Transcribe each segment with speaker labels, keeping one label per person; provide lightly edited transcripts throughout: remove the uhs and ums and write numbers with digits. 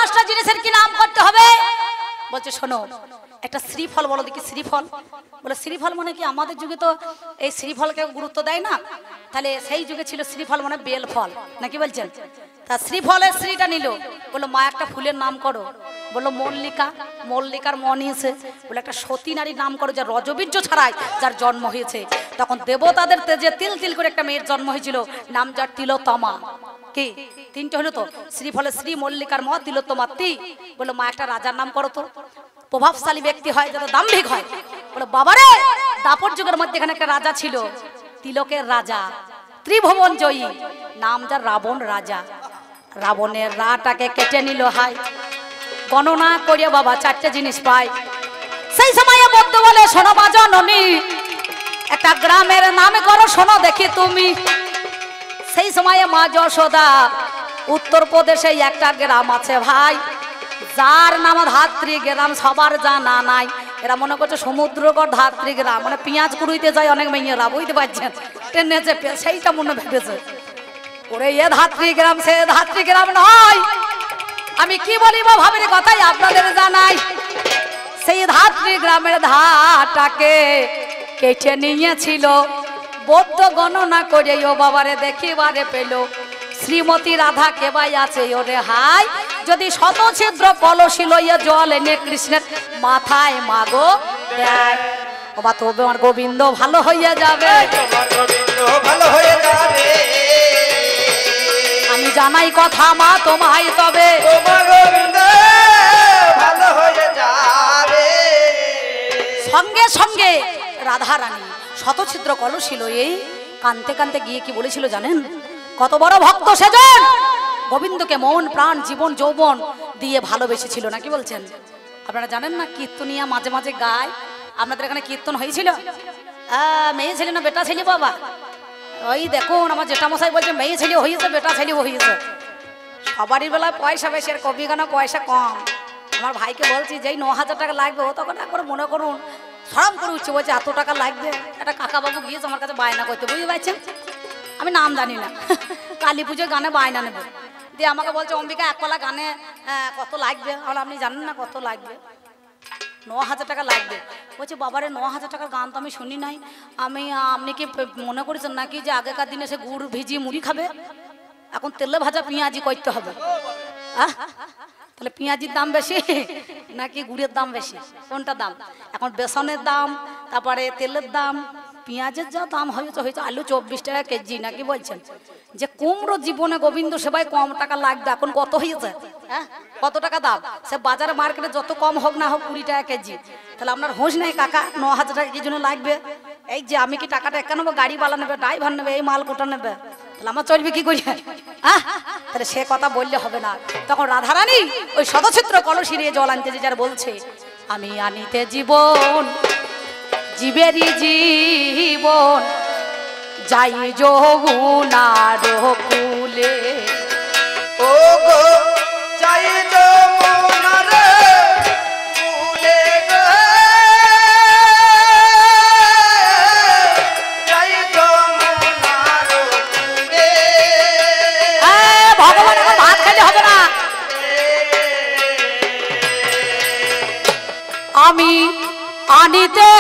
Speaker 1: 10টা জিনিসের কি নাম করতে হবে? বলছে শোনো, একটা শ্রীফল বলো দেখি। শ্রীফল বলে শ্রীফল মানে কি? আমাদের যুগে তো এই শ্রীফলকে গুরুত্ব দেয় না, তাহলে সেই যুগে ছিল শ্রীফল মানে বেল ফল, নাকি বলছেন? তা শ্রীফলের শ্রীটা নিল, বললো মা একটা ফুলের নাম করো। বললো মল্লিকা। মল্লিকার মন হয়েছে, বলে একটা সতী নারীর নাম করো যার রজবীর্য ছাড়াই যার জন্ম হয়েছে। তখন দেবতাদের তেজে তিল তিল করে একটা মেয়ের জন্ম হয়েছিল, নাম যার তিলোত্তমা। কি তিনটে হলো তো? শ্রীফলের শ্রী, মল্লিকার ম, তিলোত্তমা তি। বললো মা একটা রাজার নাম করো তো, প্রভাবশালী ব্যক্তি হয়, যারা দাম্ভিক হয়। বলে বাবারে, দাপর যুগের মধ্যে এখানে একটা রাজা ছিল, তিলকের রাজা, ত্রিভুবন জয়ী, নাম যার রাবণ রাজা। রাবণের রাটাকে কেটে নিল হাই, গণনা করিয়া বাবা 4টে জিনিস পাই। সেই সময়ে বদ্ধ বলে শোনো বাজননী, একটা গ্রামের নাম করো শোনো দেখি তুমি। সেই সময়ে মা যশোদা, উত্তরপ্রদেশে একটা গ্রাম আছে ভাই, যার নাম ধাত্রী গ্রাম, সবার জানা নাই। এরা মনে করছে সমুদ্রকর ধাত্রী গ্রাম, মানে পেঁয়াজ কুড়িতে যায় অনেক মেয়েরা, বুঝতে পারছেন, ট্রেনে চেপে, সেইটা মনে ভেবেছে। ওরে এ ধাত্রী গ্রাম, সে ধাত্রী গ্রাম নয়। আমি কি বলিব ভাবের কথাই আপনাদের জানাই। সেই ধাত্রী গ্রামের ধাটাকে কেটে নিয়েছিল, বৌদ্ধ গণনা করে ও বাবারে দেখিবারে পেল, শ্রীমতী রাধা কেবাই আছে ওরে হাই, যদি শত ছিদ্র কলসি লইয়া জল এনে কৃষ্ণের মাথায় মাগো দেয়। বাবা তবে আমার গোবিন্দ ভালো হইয়া যাবে,
Speaker 2: ভালো হয়ে যাবে।
Speaker 1: আমি জানাই কথা মা তোমায়, তবে
Speaker 2: তোমার গোবিন্দ ভালো হয়ে যাবে।
Speaker 1: সঙ্গে সঙ্গে রাধা রানী শতছিদ্র কলসি লইয়ে কানতে কানতে গিয়ে কি বলেছিল জানেন? কত বড় ভক্ত সেজন, গোবিন্দকে মন প্রাণ জীবন যৌবন দিয়ে ভালোবেসেছিল, নাকি বলছেন? আপনারা জানেন না, কীর্তনিয়া মাঝে মাঝে গায়। আপনাদের এখানে কীর্তন হয়েছিল? মেয়ে ছেলে না বেটা ছেলে বাবা? ওই দেখুন আমার জেঠামশাই বলছে মেয়ে ছেলে হয়েছে, বেটা ছেলে হয়েছে। সবারই বেলায় পয়সা বেশি, আর কবি গানা পয়সা কম। আমার ভাইকে বলছি যেই 9,000 টাকা লাগবে, ও তখন একবার মনে করুন সরম করে উঠছে, বলছে এত টাকা লাগবে। একটা কাকাবাবু গিয়েছে আমার কাছে বায়না করতে, বুঝতে পারছেন? আমি নাম জানি না, কালী পুজোর গানে বায়না নেবে, দিয়ে আমাকে বলছে অম্বিকা এক কলা গানে কত লাগবে? আর আপনি জানেন না কত লাগবে? 9,000 টাকা লাগবে। বলছে বাবারে 9,000 টাকার গান তো আমি শুনি নাই। আপনি কি মনে করেছেন নাকি যে আগেকার দিনে সে গুড় ভিজিয়ে মুড়ি খাবে? এখন তেলে ভাজা পেঁয়াজি করতে হবে। তাহলে পেঁয়াজির দাম বেশি নাকি গুড়ের দাম বেশি? কোনটা দাম? এখন বেসনের দাম, তারপরে তেলের দাম, পেঁয়াজের যা দাম হয়েছে, আলু 24 টাকা কেজি, নাকি বলছেন? যে কুমড়ো জীবনে গোবিন্দ সেবাই কম টাকা লাগবে, এখন কত হয়েছে? হ্যাঁ, কত টাকা দাম? সে বাজারে মার্কেটে যত কম হোক না হোক 20 টাকা কেজি। তাহলে আপনার হোশ নেই কাকা 9,000 টাকা কি জন্য লাগবে? এই যে আমি কি টাকাটা একা নেবো? গাড়িওয়ালা নেবে, ড্রাইভার নেবে, এই মাল কোটা নেবে, তাহলে আমার চলবে কি করি? তাহলে সে কথা বললে হবে না। তখন রাধারানী ওই শতছিদ্র কলসি নিয়ে জল আনতে যে যার বলছে, আমি আনিতে জীবন, জীবেরই জীবন, যাই যমুনার কূলে।
Speaker 2: ও গো যাই যমুনার কূলে গো, যাই যমুনার কূলে।
Speaker 1: ভগবান এখন ভাত খাইলে হবে না। আমি আনিতে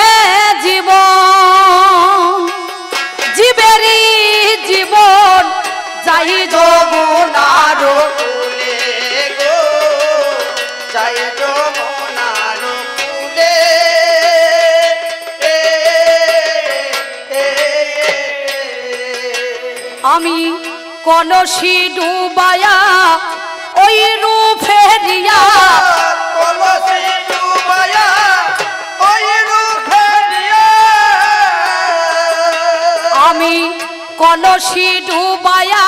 Speaker 1: জীবন, জীবেরই জীবন, যাই যমুনার
Speaker 2: কূলে গো, যাই যমুনার কূলে।
Speaker 1: আমি কলসি ডুবায়া ওই রূপ ফেরিয়া,
Speaker 2: কলসি ডুবায়া ওই রূপ ফেরিয়া,
Speaker 1: আমি কলসি ডুবায়া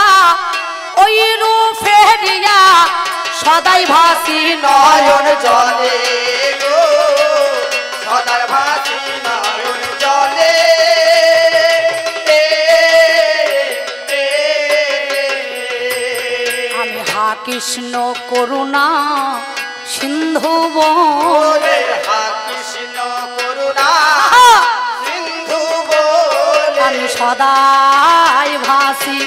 Speaker 1: ওই রূপ ফেরিয়া, সদাই ভাসি
Speaker 2: নয়ন জলে গো, সদার ভাসি নয়ন জলে।
Speaker 1: আমি হা কৃষ্ণ করুণা সিন্ধু বলে,
Speaker 2: হা কৃষ্ণ করুণা সিন্ধু বলে,
Speaker 1: আমি সদাই ভাসি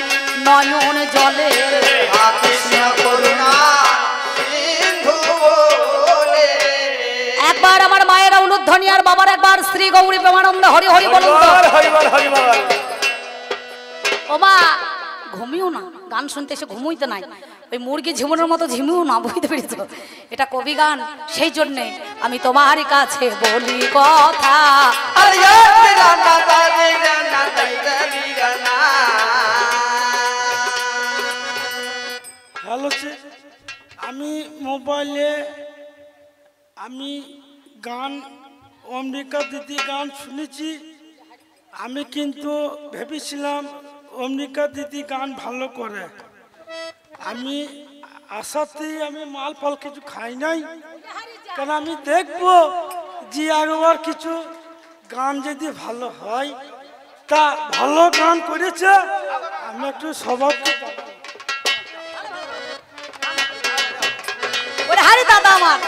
Speaker 1: নয়ন জলে।
Speaker 2: হা কৃষ্ণ করুণা সিন্ধু
Speaker 1: এবার আমার মায়েরা উলুধ্বনি আর বাবার একবার শ্রী গৌরী প্রেমানন্দ হরি হরি বলুন তো। ও মা ঘুমিও না, গান শুনতে এসে ঘুমোইতে নাই, ওই মুরগি ঝিমুনোর মতো ঝিমিও না, বুঝতে পেরেছ? এটা কবি গান, সেই জন্যে আমি তোমারই কাছে বলি কথা।
Speaker 3: হ্যালো, আমি মোবাইলে আমি গান অম্বিকা দিদি গান শুনেছি। আমি কিন্তু ভেবেছিলাম অম্বিকা দিদি গান ভালো করে। আমি আশাতেই আমি মাল ফল কিছু খাই নাই, কারণ আমি দেখবো যে একবার কিছু গান যদি ভালো হয়, তা ভালো গান করেছে আমি একটু স্বভাব
Speaker 1: হারি দাদা আমার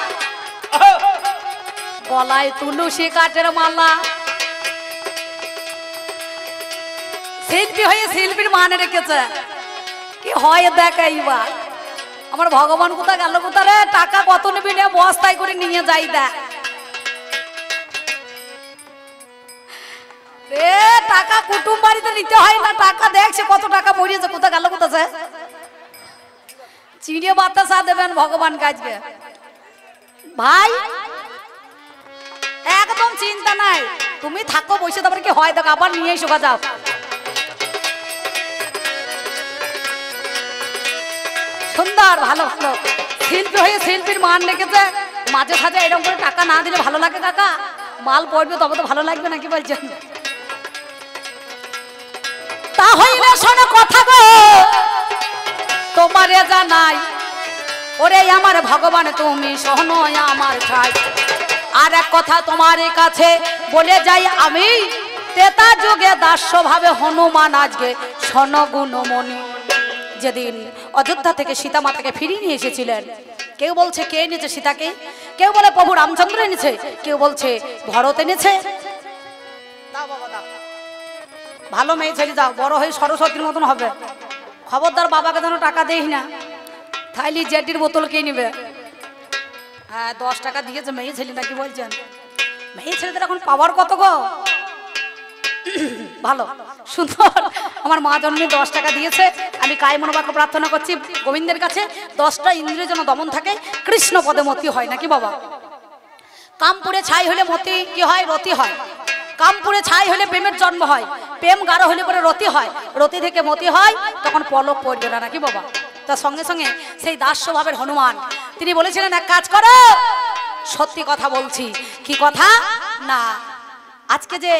Speaker 1: গলায় তুলসী কাঠের মালা, শিল্পী হয়ে শিল্পীর মান রেখেছে। কি হয় দেখ এইবার আমার ভগবান কোথা গেল, কোথা রে? টাকা কত নিবি নে, বস্তায় করে নিয়ে যাই দেখ রে। টাকা কুটুম বাড়িতে নিতে হয় না, টাকা দেখছে কত টাকা পড়িয়েছে, কোথা গেল, কোথাছে? চিড়ে বাতাসা দেবেন ভগবান কাজকে ভাই, একদম চিন্তা নাই, তুমি থাকো বসে, তারপরে কি হয় দেখো, আবার নিয়ে এসো যাও। সুন্দর, ভালো ভালো শিল্পী হয়ে শিল্পীর মান রেখেছে। মাঝে সাঝে এরকম করে টাকা না দিলে ভালো লাগে কাকা? মাল পড়বে তবে তো ভালো লাগবে নাকি বলছেন? তাহলে শোনো কথা গো তোমারে জানাই, ওরে আমার ভগবান তুমি শোনো আমার ঠাই। আর এক কথা তোমার কাছে বলে যাই আমি, তেতা যুগে দাস্য ভাবে হনুমান আজকে শোনো গুণমণি। যেদিন অযোধ্যা থেকে সীতা মাতাকে ফিরিয়ে নিয়ে এসেছিলেন, কেউ বলছে কে এনেছে সীতাকে, কেউ বলে প্রভু রামচন্দ্র এনেছে, কেউ বলছে ভরত এনেছে। ভালো মেয়ে ছেলে যাও, বড় হয়ে সরস্বতীর মতন হবে। খবরদার বাবাকে যেন টাকা দেই না, থাইলি জেটির বোতল কে নিবে। হ্যাঁ 10 টাকা দিয়েছে মেয়ে ছেলে নাকি বলছেন? মেয়ে ছেলেদের এখন পাওয়ার কত গো? ভালো সুন্দর, আমার মা জন্মে 10 টাকা দিয়েছে। আমি কায় মনোবাক্য প্রার্থনা করছি গোবিন্দের কাছে, 10টা ইন্দ্রিয় যেন দমন থাকে, কৃষ্ণ পদে মতি হয় নাকি বাবা? কামপুরে ছাই হলে মতি কি হয়? রতি হয়। কামপুরে ছাই হলে প্রেমের জন্ম হয়, প্রেম গাঢ় হলে পরে রতি হয়, রতি থেকে মতি হয়, তখন পলক পড়বে না নাকি বাবা? তার সঙ্গে সঙ্গে সেই দাস্য ভাবের হনুমান তিনি বলেছিলেন এক কাজ করো। সত্যি কথা বলছি, কি কথা না, আজকে যে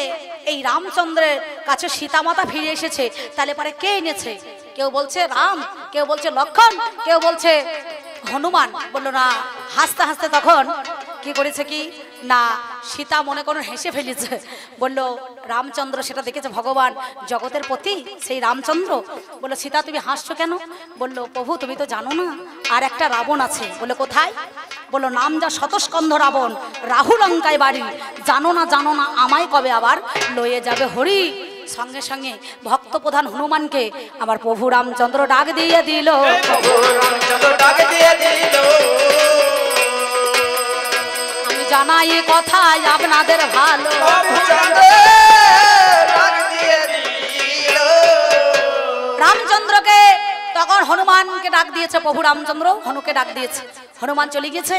Speaker 1: এই রামচন্দ্রের কাছে সীতা মাতা ফিরে এসেছে, তাহলে পরে কে এনেছে? কেউ বলছে রাম, কেউ বলছে লক্ষণ, কেউ বলছে হনুমান। বললো না, হাসতে হাসতে তখন কি করেছে কি না, সীতা মনে করুন হেসে ফেলেছে। বললো রামচন্দ্র সেটা দেখেছে ভগবান জগতের প্রতি সেই রামচন্দ্র। বললো সীতা তুমি হাসছো কেন? বললো প্রভু তুমি তো জানো না আর একটা রাবণ আছে। বললো কোথায়? বললো নাম যা শতস্কন্ধ রাবণ, রাহু লঙ্কায় বাড়ি, জানো না আমায় কবে আবার লয়ে যাবে হরি। সঙ্গে সঙ্গে ভক্ত প্রধান হনুমানকে আমার প্রভু রামচন্দ্র ডাক দিয়ে দিল। আমি জানাই কথাই আপনাদের ভালো, রামচন্দ্রকে তখন হনুমানকে ডাক দিয়েছে প্রভু রামচন্দ্র, হনুকে ডাক দিয়েছে। হনুমান চলে গেছে।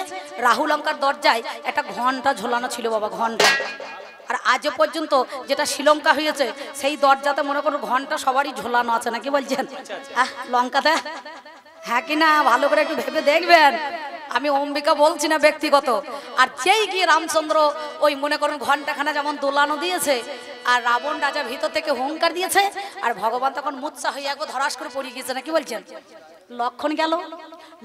Speaker 1: রাহু লঙ্কার দরজায় একটা ঘন্টা ঝোলানো ছিল বাবা, ঘন্টা। আর আজ পর্যন্ত যেটা শ্রীলঙ্কা হয়েছে সেই দরজাতে মনে করো ঘন্টা সবারই ঝোলানো আছে নাকি বলছেন? লঙ্কাতে হ্যাঁ কিনা ভালো করে একটু ভেবে দেখবেন। আমি অম্বিকা বলছি না ব্যক্তিগত। আর যেই গিয়ে রামচন্দ্র ওই মনে করুন ঘন্টাখানা যেমন দোলানো দিয়েছে, আর রাবণ রাজা ভিতর থেকে হুঙ্কার দিয়েছে, আর ভগবান তখন মুচ্ছা হইয়া গো ধরাস করে পড়ে গিয়েছে নাকি বলছেন? লক্ষণ গেল,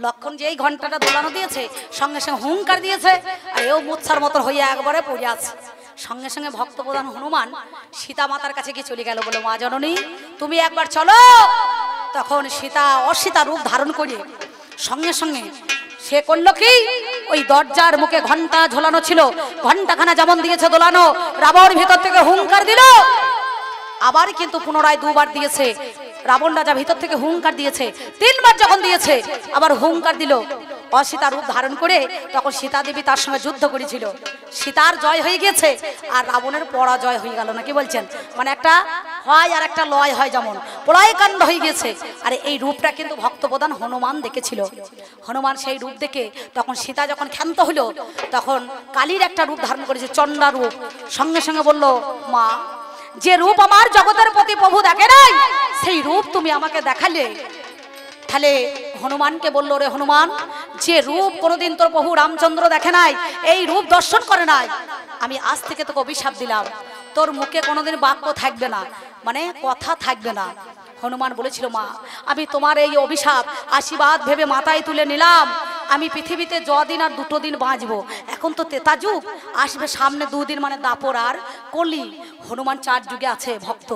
Speaker 1: লক্ষণ যেই ঘন্টাটা দোলানো দিয়েছে সঙ্গে সঙ্গে হুঙ্কার দিয়েছে, আর এও মুচ্ছার মতো হইয়া একবারে পড়ে আছে। সঙ্গে সঙ্গে ভক্ত প্রধান হনুমান সীতা মাতার কাছে গিয়ে চলে গেল। বলে মা জননী তুমি একবার চলো। তখন সীতা অসীতা রূপ ধারণ করে সঙ্গে সঙ্গে সে করলো কি, ওই দরজার মুখে ঘন্টা ঝোলানো ছিল, ঘন্টাখানা যেমন দিয়েছে দোলানো, রাবণ ভিতর থেকে হুঙ্কার দিল। আবার কিন্তু পুনরায় দুবার দিয়েছে। রাবণ রাজা ভিতর থেকে হুঙ্কার দিয়েছে, 3বার যখন দিয়েছে আবার হুঙ্কার দিল। অসীতা রূপ ধারণ করে তখন সীতা দেবী তার সঙ্গে যুদ্ধ করেছিল। সীতার জয় হয়ে গেছে আর রাবণের পরাজয় হয়ে গেল না, কি বলছেন? মানে একটা হয় আর একটা লয় হয়, যেমন প্রলয়কাণ্ড হয়ে গেছে। আর এই রূপটা কিন্তু ভক্তপ্রধান হনুমান দেখেছিল। হনুমান সেই রূপ দেখে তখন সীতা যখন ক্ষান্ত হলো তখন কালীর একটা রূপ ধারণ করেছে, চণ্ডা রূপ। সঙ্গে সঙ্গে বলল, মা, যে রূপ আমার জগতের প্রতি প্রভু দেখে নাই সেই রূপ তুমি আমাকে দেখালে। তাহলে হনুমানকে বলল, রে হনুমান, যে রূপ কোনোদিন তোর প্রভু রামচন্দ্র দেখে নাই, এই রূপ দর্শন করে নাই, আমি আজ থেকে তোকে অভিশাপ দিলাম, তোর মুখে কোনোদিন বাক্য থাকবে না, মানে কথা থাকবে না। হনুমান বলেছিল, মা, আমি তোমার এই অভিশাপ আশীর্বাদ ভেবে মাথায় তুলে নিলাম। আমি পৃথিবীতে যদিন আর 2 দিন বাঁচবো, এখন তো তেতা যুগ আসবে সামনে, 2 দিন মানে দাপর আর কলি। হনুমান 4 যুগে আছে ভক্ত,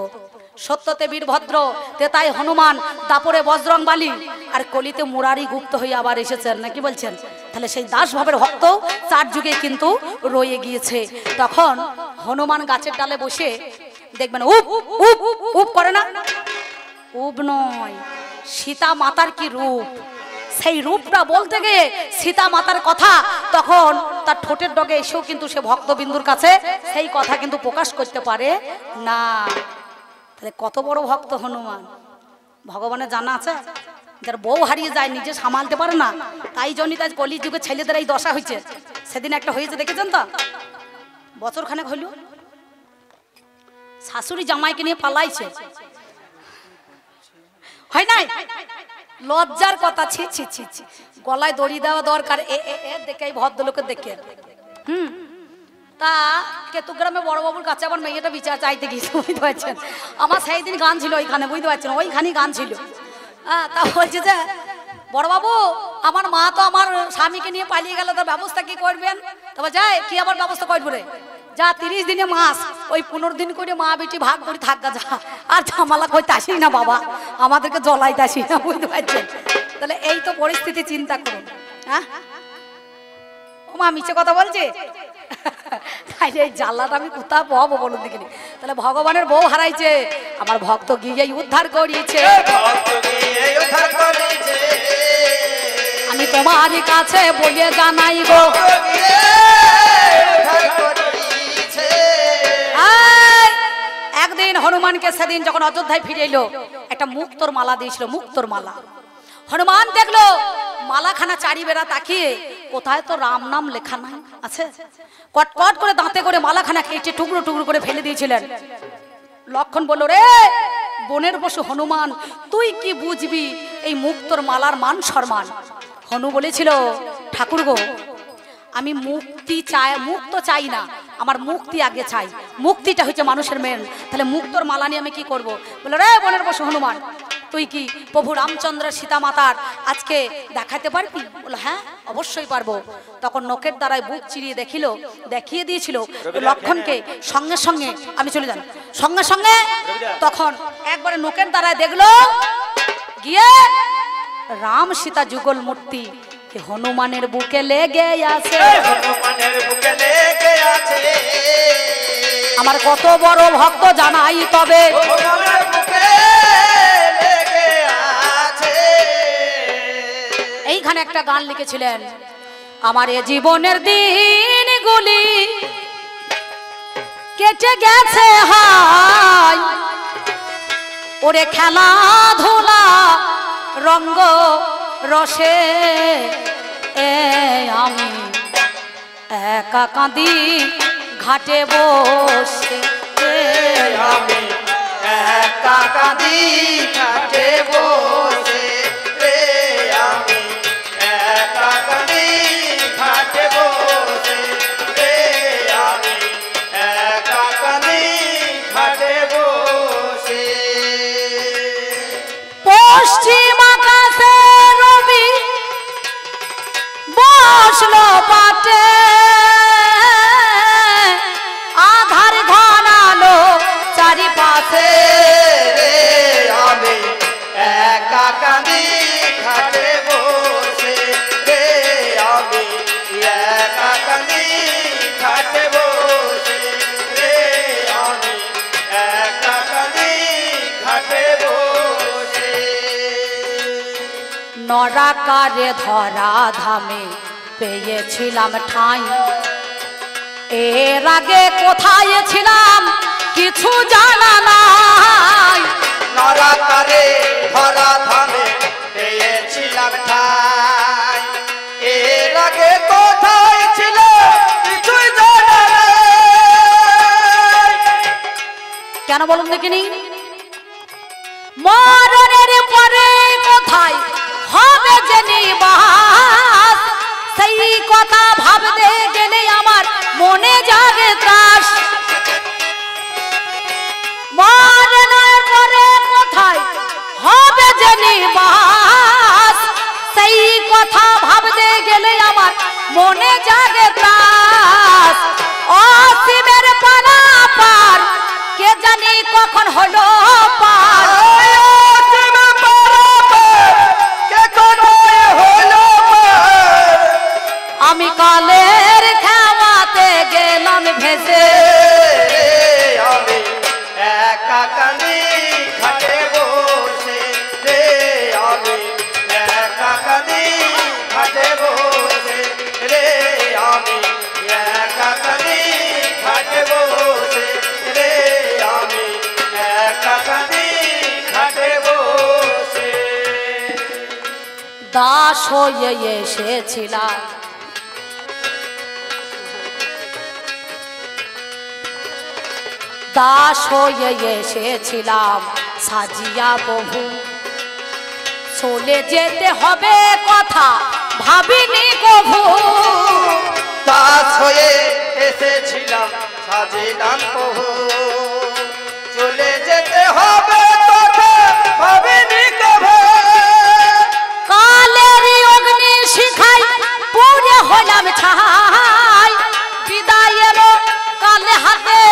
Speaker 1: সত্যতে বীরভদ্র, তেতাই হনুমান, দাপরে বজরং বালি, আর কলিতে মুরারি গুপ্ত হয়ে আবার এসেছেন, নাকি বলছেন? তাহলে সেই দাস ভাবের ভক্ত 4 যুগে কিন্তু রয়ে গিয়েছে। তখন হনুমান গাছের ডালে বসে দেখবেন উপ উপ উপ করে না, উপ নয়, সীতা মাতার কি রূপ, সেই রূপটা বলতে গিয়ে সীতা মাতার কথা তখন তার ঠোঁটের ডগে এসেও কিন্তু সে ভক্তবিন্দুর কাছে সেই কথা কিন্তু প্রকাশ করতে পারে না। তাহলে কত বড় ভক্ত হনুমান, ভগবানের জানা আছে। যার বউ হারিয়ে যায়, নিজে সামালতে পারে না, তাই জন্যই তাই কলি যুগে ছেলেদের এই দশা হয়েছে। সেদিন একটা হয়েছে দেখেছেন তো, বছরখানেক হইল, শাশুড়ি জামাইকে নিয়ে পালাইছে, হয় নাই? লজ্জার কথা, ছি ছি ছি ছি, গলায় দড়ি দেওয়া দরকার। দেখে এই ভদ্রলোকের দেখে তা কেতুগ্রামে বড়বাবুর কাছে আমার মেয়েটা বিচার চাইতে গিয়েছে, বুঝতে পারছেন? আমার সেই দিন গান ছিল ওইখানে, বুঝতে পারছেন, ওইখানেই গান ছিল। তা বলছে যে, বড়বাবু, আমার মা তো আমার স্বামীকে নিয়ে পালিয়ে গেল, তার ব্যবস্থা কি করবেন? তবে যাই কি আবার ব্যবস্থা করবো রে, যা 30 দিনে মাস, ওই 15 দিন করে মা বেটি ভাগ করে থাকা, যা আর ঝামেলা করতে আসি না বাবা, আমাদেরকে জ্বলাইতে আসি না, বুঝতে পারছেন? তাহলে এই তো পরিস্থিতি, চিন্তা করুন। হ্যাঁ, ও মা মিছে কথা বলছে, তাই এই জ্বালাটা আমি কোথাও পাবো বলুন দেখিনি? তাহলে ভগবানের বউ হারাইছে, আমার ভক্ত গিয়ে উদ্ধার করিয়েছে। আমি তোমার কাছে বলে জানাই গো, একদিন হনুমানকে সেদিন যখন অযোধ্যায় ফিরে এলো একটা মুক্তোর মালা দিয়েছিল, মুক্তোর মালা। হনুমান দেখলো মালাখানা চারি বেড়া তাকিয়ে, কোথায় তো রাম নাম লেখা নাই আছে। কটকট করে দাঁতে করে মালাখানা কেটে টুকরো টুকরো করে ফেলে দিয়েছিলেন। লক্ষণ বলল, রে বনের পশু হনুমান, তুই কি বুঝবি এই মুক্তোর মালার মান সম্মান? হনু বলেছিল, ঠাকুর গো, আমি মুক্তি চাই, মুক্ত চাই না, আমার মুক্তি আগে চাই, মুক্তিটা হচ্ছে মানুষের মেন। তাহলে মুক্তোর মালা নিয়ে আমি কি করব? বলে, রে বনের পশু হনুমান, তুই কি প্রভু রামচন্দ্রের সীতা মাতার আজকে দেখাতে পারবি? বলে, হ্যাঁ অবশ্যই পারবো। তখন নখের দ্বারায় বুক চিরিয়ে দেখিয়ে দিয়েছিল লক্ষণকে। সঙ্গে সঙ্গে আমি চলে যান, সঙ্গে সঙ্গে তখন একবারে নখের দ্বারায় দেখলো গিয়ে রাম সীতা যুগল মূর্তি হনুমানের বুকে লেগে আছে,
Speaker 2: হনুমানের বুকে লেগে আছে।
Speaker 1: আমার কত বড় ভক্ত জানাই তবে,
Speaker 2: হনুমানের বুকে লেগে আছে।
Speaker 1: এইখানে একটা গান লিখেছিলেন, আমার এ জীবনের দিনগুলি কেটে গেছে হাই, ওরে খেলাধুলা রঙ্গ রসে আমি একা কাঁদি ঘাটে বসে,
Speaker 2: আমি একা কাঁদি ঘাটে বসে রে, আমি একা কাঁদি ঘাটে বসে রে, আমি একা কাঁদি ঘাটে বসে।
Speaker 1: পশ্চিম আকাশে রবি বসলো পাটে, আধার ঘনালো চারিপাশে,
Speaker 2: আমি একা কাঁদি ঘাটে বসে রে, আমি একা কাঁদি ঘাটে বসে রে, আমি একা কাঁদি ঘাটে বসে।
Speaker 1: নরাকারে ধরা ধামে পেয়েছিলাম ঠাঁই, এর আগে কোথায় ছিলাম কিছু জানা নাই।
Speaker 2: নরাকারে ধরা ধামে পেয়েছিলাম ঠাঁই, এর আগে কোথায় ছিল কিছুই জানা নাই।
Speaker 1: কেন বলুন দেখিনি? মরণের পরে কোথায় হবে যে নিবাস, সেই কথা ভাবতে গেলে আমার মনে জাগে ত্রাস। মরণের পরে কোথায় হবে যে নিবাস, সেই কথা ভাবতে গেলে আমার মনে জাগে ত্রাস। অসীমের পানা পার কে জানি কখন হলো পার, আমি কালের খাওয়াতে গেলাম ভেসে।
Speaker 2: আমি একা কাঁদি ঘাটে বসে রে, আমি একা কাঁদি ঘাটে বসে রে, আমি একা কাঁদি ঘাটে বসে রে, আমি একা কাঁদি ঘাটে বসে।
Speaker 1: দাস হয়ে এসেছিলাম দাস হয়ে এসেছিলাম সাজিয়া বহু, চলে যেতে হবে কথা ভাবিনি কভু।
Speaker 2: দাস হয়ে এসেছিলাম সাজিলাম বহু, চলে যেতে হবে কথা ভাবিনি কভু।
Speaker 1: কালেরই অগ্নি শিখাই পুড়ে হলাম ছাই, বিদায় এলো কালে হাতে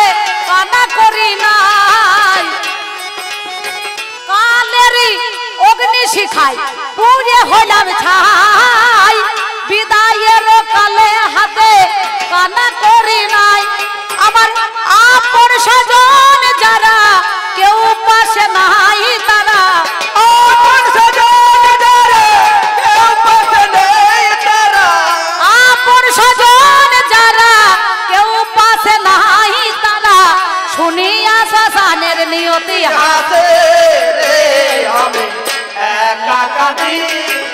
Speaker 1: কানা করি নাই। কালেরই অগ্নি শিখাই পুড়ে হলাম ছাই, বিদায় এলো কালে হাতে কানা করি নাই। আমার আপন স্বজন যারা কেউ পাশে নাই তারা,
Speaker 2: আপন স্বজন যারা কেউ পাশে নেই তারা,
Speaker 1: আপন স্বজন যারা কেউ পাশে নাই তারা, শুনিয়া শ্মশানের নিয়তি
Speaker 2: হাতে রে আমি একা কাঁদি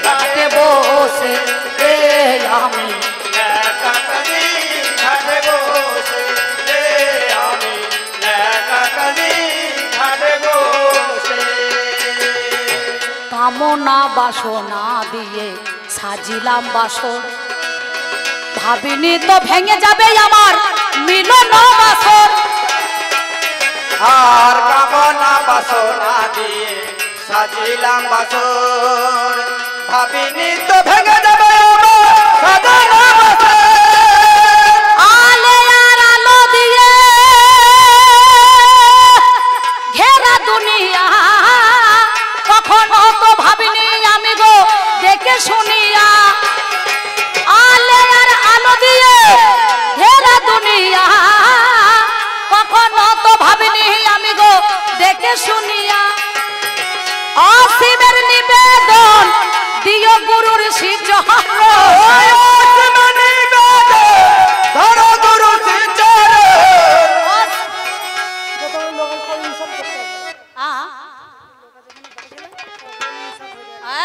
Speaker 1: হাতে বসে রে, আমি
Speaker 2: একা কাঁদি ঘাটে বসে রে, আমি একা কাঁদি ঘাটে বসে।
Speaker 1: কামনা বাসনা দিয়ে সাজিলাম বাসর, ভাবিনি তো ভেঙে যাবে আমার মিলন বাসর।
Speaker 2: আর কামনা বাসনা দিয়ে সাজিলাম বাসর, ভাবিনি তো ভেঙে যাবে আমার সাজানো বাসর।
Speaker 1: আলে আর আলো দিয়ে ঘেরা দুনিয়া, কখনো তো ভাবিনি আমি গো দেখে শুনিয়া। আলে আর আলো দিয়ে ঘেরা দুনিয়া, কখনো তো ভাবিনি আমি গো দেখে শুনিয়া। অসীমের নিবেদন দিও গুরুর শিচরণ,
Speaker 2: ধরো গুরু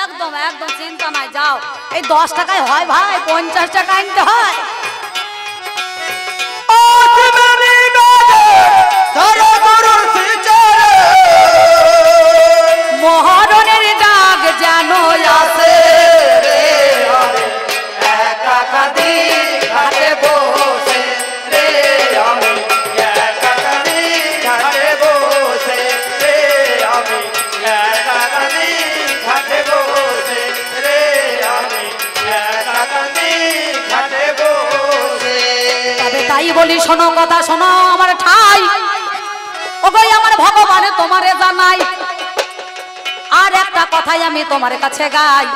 Speaker 1: একদম একদম চিন্তা নাই, যাও। এই 10 টাকায় হয় ভাই, 50 টাকা আনতে হয়।
Speaker 2: ধরো গুরু
Speaker 1: মহরণের ডাক যেন আসে
Speaker 2: রে, আমি একা কাঁদি ঘাটে বসে রে, আমি একা কাঁদি ঘাটে বসে রে, আমি একা কাঁদি ঘাটে বসে রে, আমি একা কাঁদি ঘাটে বসে।
Speaker 1: তবে তাই বলি শোনো কথা শোনো আমার ঠাই, ওগো আমার ভগবান তোমারে জানাই। আর একটা কথাই আমি তোমার কাছে গাই,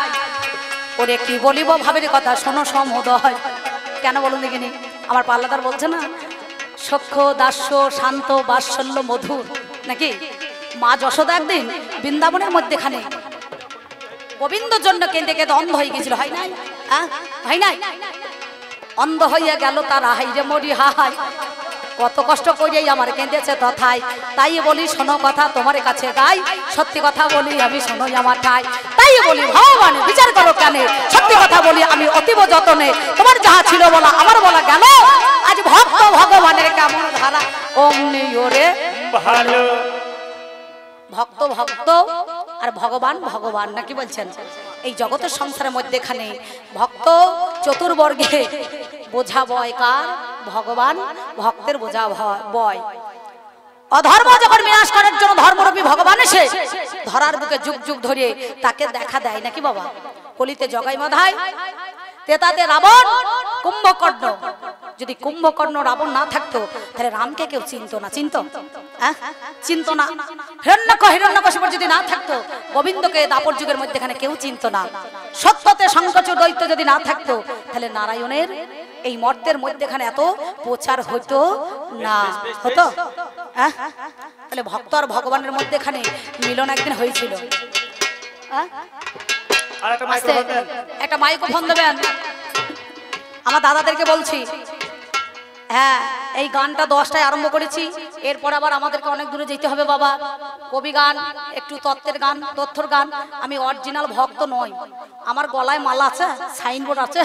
Speaker 1: ওরে কি বলিব ভাবের কথা শোনো সমুদয়। কেন বলুন দেখিনি? আমার পাল্লাদার বলছে না, সখ্য দাস্য শান্ত বাৎসল্য মধুর, নাকি মা যশোদা একদিন বৃন্দাবনের মধ্যেখানে গোবিন্দর জন্য কেঁদে কেঁদে অন্ধ হয়ে গেছিল, হয় নাই? হয় নাই? অন্ধ হইয়া গেল তারা, হাই রে মরি হাই, কত কষ্ট করিয়াই আমার কেঁদেছে তথায়। তাই বলি শোনো কথা তোমার কাছে গাই, সত্যি কথা বলি আমি শোনো আমার ঠাই। তাই বলি ভগবান বিচার করো কেন, সত্যি কথা বলি আমি অতীব যতনে, তোমার যাহা ছিল বলা আমার বলা গেল, আজ ভক্ত ভগবানের কেমন ধারা অমনি ওরে
Speaker 2: ভালো।
Speaker 1: ভক্ত ভক্ত আর ভগবান ভগবান, নাকি বলছেন? এই জগতের সংসারের মধ্যেখানে ভক্ত চতুর্বর্গে বোঝা বয় কার? ভগবান, ভক্তের বোঝা বয়। অধর্ম যখন বিনাশ করার জন্য ধর্মরূপী ভগবান এসে ধরার বুকে যুগ যুগ ধরে তাকে দেখা দেয়, নাকি বাবা? কলিতে জগাই মাধায়, তেতাতে রাবণ, কুম্ভকর্ণ। যদি কুম্ভকর্ণ রাবণ না থাকতো তাহলে রামকে কেউ চিনতো না, চিনতো? চিনতো না। হিরণ্যকশিপুর যদি না থাকতো গোবিন্দকে দাপর যুগের মধ্যেখানে কেউ চিনতো না। সত্যতে সংকোচর দৈত্য যদি না থাকতো তাহলে নারায়ণের এই মর্তের মধ্যেখানে এত প্রচার হতো না, হতো? তাহলে ভক্ত আর ভগবানের মধ্যেখানে মিলন একদিন হয়েছিল। একটা মাইক্রোফোন দেবেন, আমার দাদাদেরকে বলছি। হ্যাঁ, এই গানটা 10টায় আরম্ভ করেছি, এরপর আবার আমাদেরকে অনেক দূরে যেতে হবে বাবা। কবি গান, একটু তত্ত্বের গান, তথ্যর গান। আমি অরিজিনাল ভক্ত নই, আমার গলায় মালা আছে, সাইনবোর্ড আছে,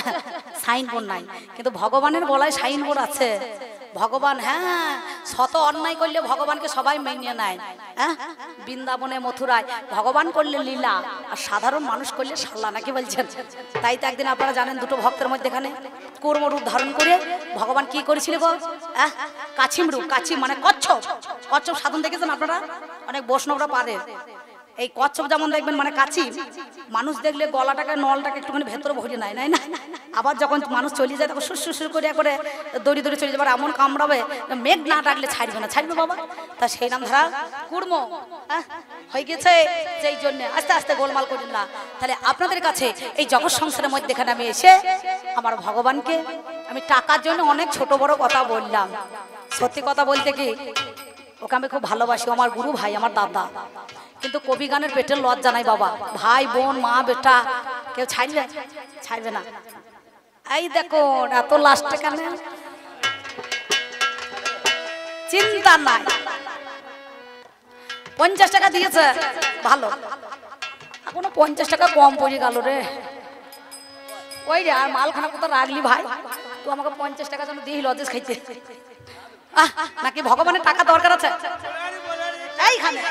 Speaker 1: সাইনবোর্ড নাই, কিন্তু ভগবানের গলায় সাইনবোর্ড আছে। ভগবান, হ্যাঁ, শত অন্যায় করলে ভগবানকে সবাই মেনে নেয়। হ্যাঁ, বৃন্দাবনে মথুরায় ভগবান করলে লীলা, আর সাধারণ মানুষ করলে শালা, নাকি বলছেন? তাই তো একদিন আপনারা জানেন দুটো ভক্তের মধ্যে এখানে কুর্ম রূপ ধারণ করে ভগবান কি করেছিল গো? কাছিম রূপ, কাছিম মানে কচ্ছপ। কচ্ছপ সাধন দেখেছেন আপনারা? অনেক বৈষ্ণবরা পারে। এই কচ্ছপ যেমন দেখবেন মানে কাছি, মানুষ দেখলে গলাটাকে নলটাকে একটুখানি ভেতরে ভরে নেয়, নাই না? আবার যখন মানুষ চলে যায় তখন সুর সুর করে করে দড়ি দড়ি চলে যাবে, এমন কামড়াবে মেঘ না ডাকলে ছাড়বে না, ছাড়বে বাবা। তা সেই নাম ধারা কুর্ম হয়ে গেছে। যেই জন্য আস্তে আস্তে গোলমাল করেন না। তাহলে আপনাদের কাছে এই জগৎ সংসারের মধ্যে এখানে আমি এসে আমার ভগবানকে আমি টাকার জন্য অনেক ছোট বড় কথা বললাম। সত্যি কথা বলতে কি, ওকে আমি খুব ভালোবাসি, আমার গুরু ভাই, আমার দাদা। কিন্তু কবি গানের পেটের লজ্জা নাই বাবা। ভাই বোন মা বেটা কেউ ছাড়বে? ছাড়বে না। এই দেখো এত লাস্টে কেন, চিন্তা নাই। 50 টাকা দিয়েছে, ভালো। এখনো 50 টাকা কম পড়ে গেল রে। ওই রে, আর মালখানা কোথাও রাখলি ভাই? তুই আমাকে 50 টাকা যেন দিয়ে লজেস খাইতে। নাকি ভগবানের টাকা দরকার আছে? এইখানে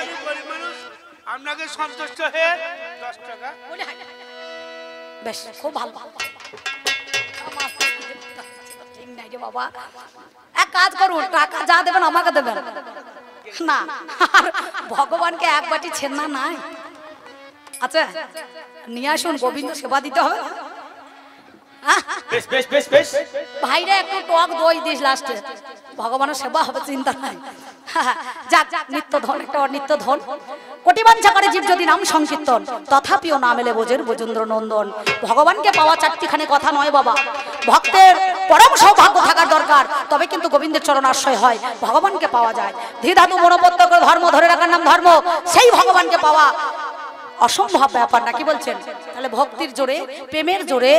Speaker 3: আপনাকে সন্তুষ্ট হয়ে 10 টাকা।
Speaker 1: বেশ, খুব ভালো। বাবা এক কাজ করুন, টাকা যা দেবেন আমাকে দেবেন না। আর ভগবানকে এক বাটি ছেন্না নাই, আচ্ছা নিয়ে আসুন, গোবিন্দ সেবা দিতে হবে। ভাইরা একটু টক দই দিস লাস্টে, ভগবানের সেবা হবে, চিন্তা নাই। যাক, নিত্য ধন, একটা নিত্য ধন। কোটি বাঞ্ছা করে জীব যদি নাম সংকীর্তন, তথাপিও না মেলে বোঝের বজেন্দ্র নন্দন। ভগবানকে পাওয়া চারটিখানি কথা নয় বাবা। ভক্তের পরম সৌভাগ্য থাকার দরকার, তবে কিন্তু গোবিন্দের চরণ আশ্রয় হয়, ভগবানকে পাওয়া যায়। ধীধাতু মনোপত্য করে ধর্ম ধরে রাখার নাম ধর্ম, সেই ভগবানকে পাওয়া অসম্ভব ব্যাপার, নাকি বলছেন? তাহলে ভক্তির জোরে, প্রেমের জোরে,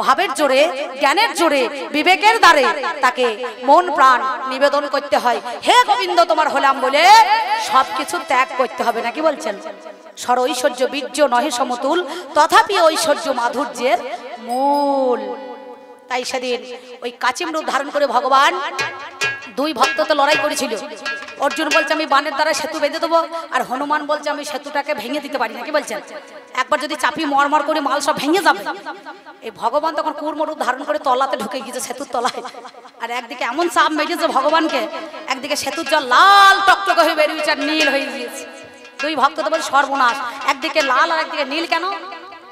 Speaker 1: ভাবের জোরে, জ্ঞানের জোরে, বিবেকের দ্বারে তাকে মন প্রাণ নিবেদন করতে হয়। হে গোবিন্দ তোমার হলাম বলে সবকিছু ত্যাগ করতে হবে, নাকি বলছেন? সর ঐশ্বর্য বীর্য নহে সমতুল, তথাপি ঐশ্বর্য মাধুর্যের মূল। তাই সেদিন ওই কাচিম রূপ ধারণ করে ভগবান দুই ভক্ত তো লড়াই করেছিল। অর্জুন বলছে আমি বানের দ্বারা সেতু বেঁধে দেবো, আর হনুমান বলছে আমি সেতুটাকে ভেঙে দিতে পারি, নাকি বলছেন? একবার যদি চাপি মরমর করে মাল সব ভেঙে যাবে। এই ভগবান তখন কুর্ম রূপ ধারণ করে তলাতে ঢুকে গিয়েছে, সেতুর তলায়। আর একদিকে এমন চাপ মেরেছে ভগবানকে, একদিকে সেতুর জল লাল টকটকে হয়ে বেরিয়েছে আর নীল হয়ে গিয়েছে। দুই ভক্ত তো বলছে সর্বনাশ, একদিকে লাল আর একদিকে নীল কেন?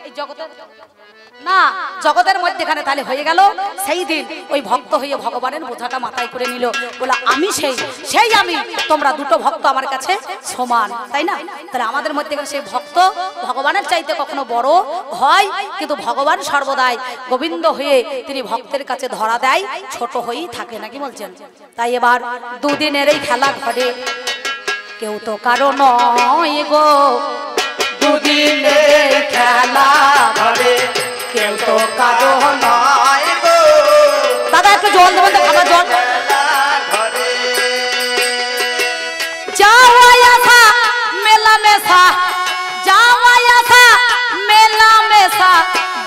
Speaker 1: এই জগতে না, জগতের মধ্যেখানে তাহলে হয়ে গেল। সেই দিন ওই ভক্ত হয়ে ভগবানের বোঝাটা মাথায় করে নিল, বলে আমি সেই আমি, তোমরা দুটো ভক্ত আমার কাছে সমান, তাই না? তাহলে আমাদের মধ্যে সেই ভক্ত ভগবানের চাইতে কখনো বড় হয়, কিন্তু ভগবান সর্বদাই গোবিন্দ হয়ে তিনি ভক্তের কাছে ধরা দেয়, ছোট হয়েই থাকে, নাকি বলছেন? তাই এবার দুদিনের এই খেলা ঘরে, কেউ তো কারো নয় গো, দুদিনের খেলা
Speaker 2: ঘরে
Speaker 1: কেউ তো কারো নয়।
Speaker 2: নয় গো
Speaker 1: দাদা একটু জল দেবেন তো, খাবার জল।
Speaker 2: ঘরে
Speaker 1: যাওয়া আসা মেলামেশা, যাওয়া আসা মেলামেশা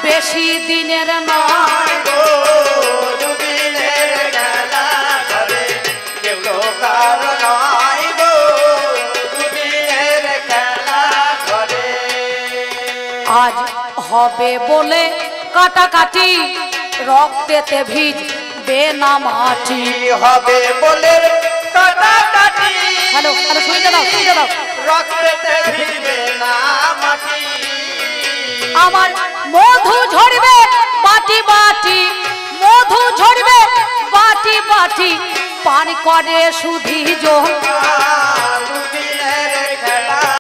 Speaker 1: বেশি দিনের নয়।
Speaker 2: গো দুদিনের খেলা ঘরে কেউ তো কারো নয় গো দুদিনের খেলা ঘরে
Speaker 1: আজ হবে বলে কাটাকাটি, রক্তেতে ভিজ বেনা মাটি।
Speaker 2: কি হবে বলে কাটাকাটি
Speaker 1: হ্যালো হ্যালো, শুনতে দাও শুনতে দাও।
Speaker 2: রক্তেতে ভিজবে না মাটি
Speaker 1: আমার মধু ঝরবে বাটি বাটি, মধু ঝরবে বাটি বাটি, পান করে সুধি জোহর।